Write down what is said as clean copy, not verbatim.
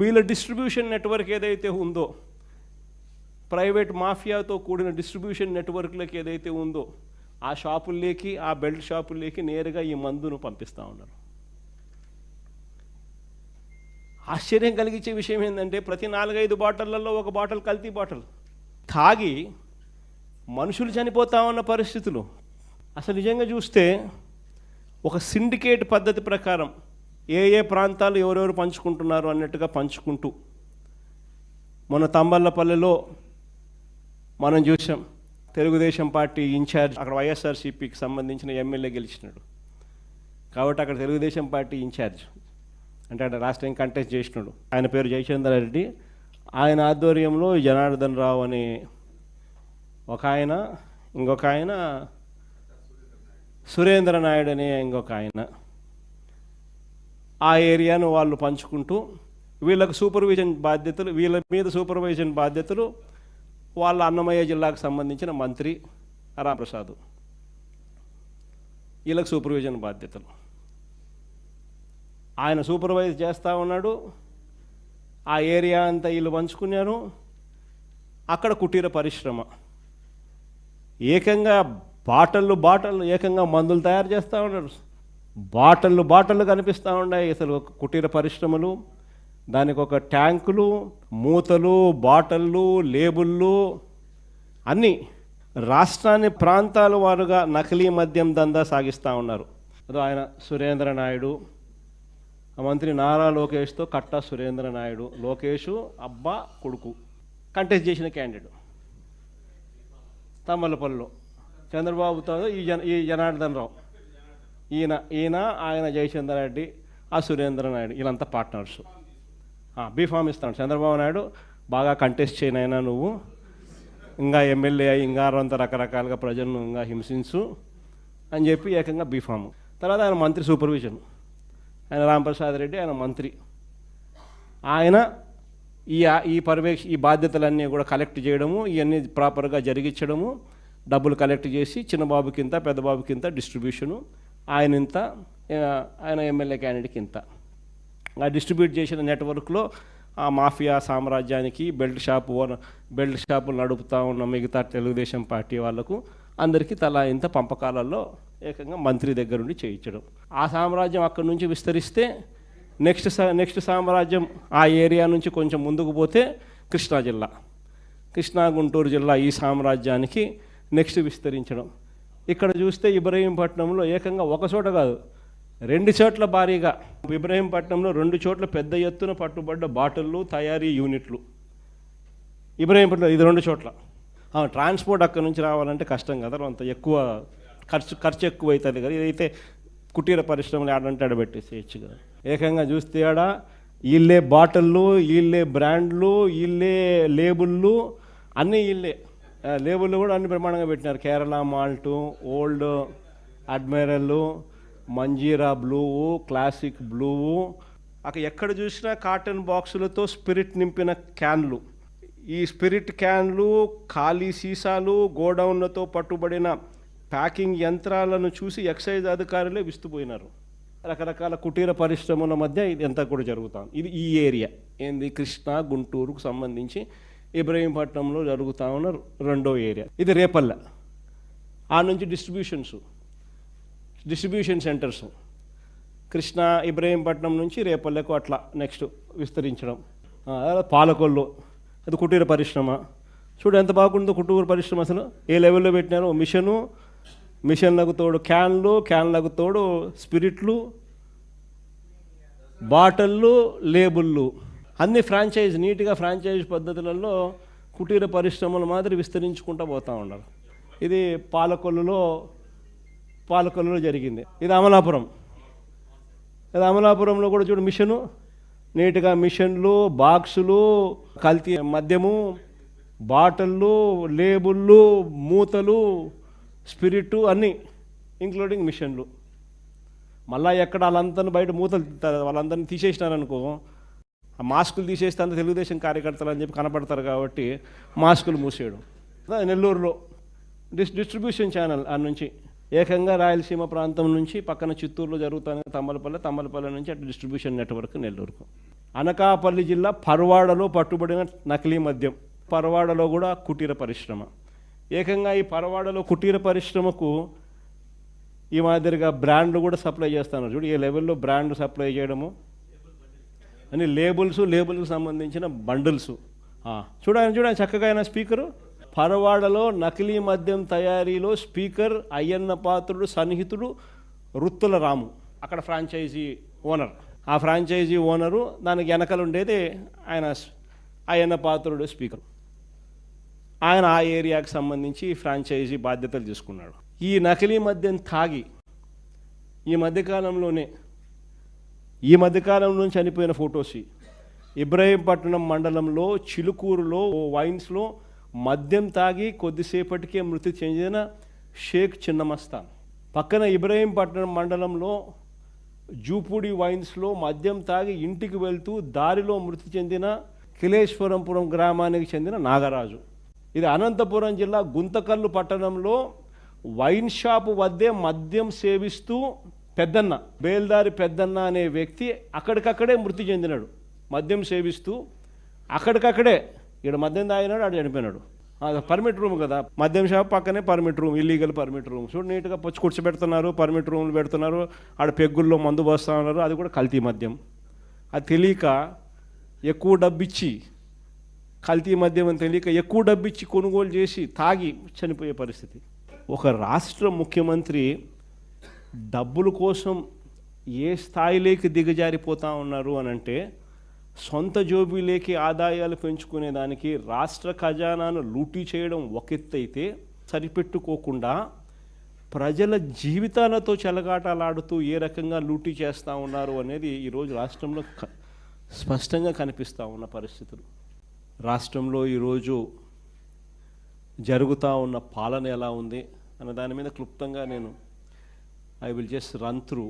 వీళ్ళ distribution network ఏదైతే ఉందో, ప్రైవేట్ మాఫియాతో కూడిన డిస్ట్రిబ్యూషన్ నెట్వర్క్లకి ఏదైతే ఉందో, ఆ షాపుల్లోకి, ఆ బెల్ట్ షాపుల్లోకి నేరుగా ఈ మందును పంపిస్తూ ఉన్నారు. ఆశ్చర్యం కలిగించే విషయం ఏంటంటే ప్రతి 4-5 బాటిళ్లలో ఒక బాటిల్ కల్తీ బాటిల్ తాగి మనుషులు చనిపోతా ఉన్న పరిస్థితులు. అసలు నిజంగా చూస్తే ఒక సిండికేట్ పద్ధతి ప్రకారం ఏ ప్రాంతాలు ఎవరెవరు పంచుకుంటున్నారు అన్నట్టుగా పంచుకుంటూ, మన తంబళ్ళపల్లెలో మనం చూసాం, తెలుగుదేశం పార్టీ ఇన్ఛార్జ్ అక్కడ వైఎస్ఆర్సీపీకి సంబంధించిన ఎమ్మెల్యే గెలిచినాడు కాబట్టి అక్కడ తెలుగుదేశం పార్టీ ఇన్ఛార్జ్ అంటే అక్కడ రాష్ట్రం కంటెస్ట్ చేసినాడు. ఆయన పేరు జయచంద్ర రెడ్డి. ఆయన ఆధ్వర్యంలో జనార్దన్ రావు అనే ఒక ఆయన, ఇంకొక ఆయన సురేంద్ర నాయుడు అనే ఇంకొక ఆయన, ఆ ఏరియాను వాళ్ళు పంచుకుంటూ వీళ్ళకు సూపర్విజన్ బాధ్యతలు, వీళ్ళ మీద సూపర్విజన్ బాధ్యతలు వాళ్ళ అన్నమయ్య జిల్లాకు సంబంధించిన మంత్రి రాంప్రసాద్, వీళ్ళకు సూపర్విజన్ బాధ్యతలు. ఆయన సూపర్వైజ్ చేస్తూ ఉన్నాడు. ఆ ఏరియా అంతా వీళ్ళు పంచుకున్నారు. అక్కడ కుటీర పరిశ్రమ ఏకంగా బాటళ్ళు ఏకంగా మందులు తయారు చేస్తూ ఉన్నారు. బాటళ్ళు కనిపిస్తూ ఉన్నాయి. అసలు కుటీర పరిశ్రమలు, దానికి ఒక ట్యాంకులు, మూతలు, బాటళ్ళు, లేబుళ్ళు అన్నీ రాష్ట్రాన్ని ప్రాంతాల వారుగా నకిలీ మద్యం దందా సాగిస్తూ ఉన్నారు. అదో ఆయన సురేంద్ర నాయుడు, మంత్రి నారా లోకేష్తో కట్టా సురేంద్ర నాయుడు, లోకేష్ అబ్బా కొడుకు కంటెస్ట్ చేసిన క్యాండిడేట్ తమ్మలపల్లిలో, చంద్రబాబుతో ఈ జనార్దన్ రావు, ఈయన ఆయన జయచంద్ర రెడ్డి, ఆ సురేంద్ర నాయుడు, వీళ్ళంతా పార్ట్నర్స్. బీఫామ్ ఇస్తాడు చంద్రబాబు నాయుడు, బాగా కంటెస్ట్ చేయనైనా నువ్వు, ఇంకా ఎమ్మెల్యే అయ్యి ఇంకా అంత రకరకాలుగా ప్రజలను ఇంకా హింసించు అని చెప్పి ఏకంగా బీఫామ్. తర్వాత ఆయన మంత్రి సూపర్విజన్, ఆయన రాంప్రసాద్ రెడ్డి, ఆయన మంత్రి. ఆయన ఈ బాధ్యతలన్నీ కూడా కలెక్ట్ చేయడము, ఇవన్నీ ప్రాపర్గా జరిగించడము, డబ్బులు కలెక్ట్ చేసి చిన్నబాబుకింత పెద్దబాబుకింత డిస్ట్రిబ్యూషను, ఆయన ఎమ్మెల్యే క్యాండిడేట్కి ఇంత. ఆ డిస్ట్రిబ్యూట్ చేసిన నెట్వర్క్లో ఆ మాఫియా సామ్రాజ్యానికి బెల్ట్ షాపులు నడుపుతూ ఉన్న మిగతా తెలుగుదేశం పార్టీ వాళ్లకు అందరికీ తలా ఇంత పంపకాలలో ఏకంగా మంత్రి దగ్గర నుండి చేయించడం. ఆ సామ్రాజ్యం అక్కడి నుంచి విస్తరిస్తే నెక్స్ట్ సామ్రాజ్యం ఆ ఏరియా నుంచి కొంచెం ముందుకు పోతే కృష్ణా గుంటూరు జిల్లా ఈ సామ్రాజ్యానికి నెక్స్ట్ విస్తరించడం. ఇక్కడ చూస్తే ఇబ్రహీంపట్నంలో ఏకంగా ఒక చోట కాదు 2 చోట్ల భారీగా, ఇబ్రహీంపట్నంలో 2 చోట్ల పెద్ద ఎత్తున పట్టుబడ్డ బాటిళ్ళు, తయారీ యూనిట్లు. ఇబ్రహీంపట్నం ఇది 2 చోట్ల. ట్రాన్స్పోర్ట్ అక్కడి నుంచి రావాలంటే కష్టం కదా, అంత ఎక్కువ ఖర్చు ఎక్కువ అవుతుంది కదా. ఇదైతే కుటీర పరిశ్రమలు ఆడంటే ఆడబెట్టేసేయచ్చు కదా. ఏకంగా చూస్తే ఆడ వీళ్ళే బాటిళ్ళు, వీళ్ళే బ్రాండ్లు, వీళ్ళే లేబుళ్ళు, అన్నీ వీళ్ళే. లేబుళ్ళు కూడా అన్ని ప్రమాణంగా పెట్టినారు. Kerala malt, old admiral, Manjeera blue, classic blue, అక్కడ ఎక్కడ చూసినా కాటన్ బాక్సులతో స్పిరిట్ నింపిన క్యాన్లు. ఈ స్పిరిట్ క్యాన్లు, ఖాళీ సీసాలు, గోడౌన్లతో పట్టుబడిన ప్యాకింగ్ యంత్రాలను చూసి ఎక్సైజ్ అధికారులే విస్తుపోయినారు. రకరకాల కుటీర పరిశ్రమల మధ్య ఇది అంతా కూడా జరుగుతుంది. ఇది ఈ ఏరియా ఏంది, కృష్ణా గుంటూరుకు సంబంధించి ఇబ్రహీంపట్నంలో జరుగుతూ ఉన్న 2వ ఏరియా. ఇది రేపల్లె. ఆ నుంచి డిస్ట్రిబ్యూషన్ సెంటర్స్ కృష్ణా ఇబ్రహీంపట్నం నుంచి రేపల్లెకు అట్లా నెక్స్ట్ విస్తరించడం. పాలకొల్లు, అది కుటీర పరిశ్రమ. చూడు ఎంత బాగుందో కుటీర పరిశ్రమ. అసలు ఏ లెవెల్లో పెట్టినారో, మిషన్లకు తోడు క్యాన్లకు తోడు స్పిరిట్లు, బాటిళ్ళు, లేబుళ్ళు, అన్ని ఫ్రాంచైజ్, నీట్గా ఫ్రాంచైజ్ పద్ధతులలో కుటీర పరిశ్రమల మాదిరి విస్తరించుకుంటూ పోతూ ఉన్నారు. ఇది పాలకొల్లులో జరిగింది. ఇది అమలాపురంలో కూడా చూడు నీట్గా మిషన్లు, బాక్సులు, కల్తీ మద్యము, బాటిళ్ళు, లేబుళ్ళు, మూతలు, స్పిరిట్ అన్నీ ఇంక్లూడింగ్ మిషన్లు. మళ్ళీ ఎక్కడ వాళ్ళందరినీ బయట వాళ్ళందరినీ తీసేసినారనుకో, ఆ మాస్కులు తీసేస్తే అంత తెలుగుదేశం కార్యకర్తలు అని చెప్పి కనపడతారు కాబట్టి మాస్కులు మూసేయడం. నెల్లూరులో డిస్ట్రిబ్యూషన్ ఛానల్ ఆ నుంచి ఏకంగా రాయలసీమ ప్రాంతం నుంచి పక్కన చిత్తూరులో జరుగుతానే తమ్మలపల్లె నుంచి అటు డిస్ట్రిబ్యూషన్ నెట్వర్క్ నెల్లూరుకు. అనకాపల్లి జిల్లా పర్వాడలో పట్టుబడిన నకిలీ మద్యం. పర్వాడలో కూడా కుటీర పరిశ్రమ. ఏకంగా ఈ పర్వాడలో కుటీర పరిశ్రమకు ఈ మాదిరిగా బ్రాండ్లు కూడా సప్లై చేస్తున్నారు. చూడు ఏ లెవెల్లో బ్రాండ్ సప్లై చేయడము అని లేబుల్స్కి సంబంధించిన బండిల్స్. చూడండి చక్కగా అయిన స్పీకరు. పరవాడలో నకిలీ మద్యం తయారీలో స్పీకర్ అయ్యన్న పాత్రుడు సన్నిహితుడు రుత్తుల రాము, అక్కడ ఫ్రాంచైజీ ఓనర్. ఆ ఫ్రాంచైజీ ఓనరు దానికి వెనకలు ఉండేది ఆయన అయ్యన్న పాత్రుడు స్పీకర్. ఆయన ఆ ఏరియాకి సంబంధించి ఫ్రాంచైజీ బాధ్యతలు తీసుకున్నాడు. ఈ నకిలీ మద్యం తాగి ఈ మధ్యకాలంలో చనిపోయిన ఫొటోస్. ఇబ్రహీంపట్నం మండలంలో చిలుకూరులో వైన్స్లో మద్యం తాగి కొద్దిసేపటికే మృతి చెందిన షేక్ చిన్నమస్తాన్. పక్కన ఇబ్రహీంపట్నం మండలంలో జూపూడి వైన్స్లో మద్యం తాగి ఇంటికి వెళ్తూ దారిలో మృతి చెందిన కిలేశ్వరంపురం గ్రామానికి చెందిన నాగరాజు. ఇది అనంతపురం జిల్లా గుంతకల్లు పట్టణంలో వైన్ షాపు వద్దే మద్యం సేవిస్తూ పెద్దన్న, బేల్దారి పెద్దన్న అనే వ్యక్తి అక్కడికక్కడే మృతి చెందినాడు. మద్యం సేవిస్తూ అక్కడికక్కడే ఇక్కడ మద్యం తాగినాడు, ఆడు చనిపోయినాడు. పర్మిట్ రూమ్ కదా, మద్యం షాప్ పక్కనే permit room, illegal permit room. చూడు నీట్గా పొచ్చి కూర్చోబెడుతున్నారు, పర్మిట్ రూమ్లు పెడుతున్నారు, ఆడ పెగ్గుల్లో మందు పోస్తూ ఉన్నారు. అది కూడా కల్తీ మద్యం. అది తెలియక ఎక్కువ డబ్బిచ్చి, కల్తీ మద్యం అని తెలియక ఎక్కువ డబ్బిచ్చి కొనుగోలు చేసి తాగి చనిపోయే పరిస్థితి. ఒక రాష్ట్ర ముఖ్యమంత్రి డబ్బుల కోసం ఏ స్థాయిలోకి దిగజారిపోతూ ఉన్నారు అని అంటే, సొంత జోబీలోకి ఆదాయాలు పెంచుకునేదానికి రాష్ట్ర ఖజానాను లూటీ చేయడం ఒక ఎత్తు అయితే, సరిపెట్టుకోకుండా ప్రజల జీవితాలతో చెలగాటలాడుతూ ఏ రకంగా లూటీ చేస్తూ ఉన్నారు అనేది ఈరోజు రాష్ట్రంలో స్పష్టంగా కనిపిస్తూ ఉన్న పరిస్థితులు. రాష్ట్రంలో ఈరోజు జరుగుతూ ఉన్న పాలన ఎలా ఉంది అన్న దాని మీద క్లుప్తంగా నేను I will just run through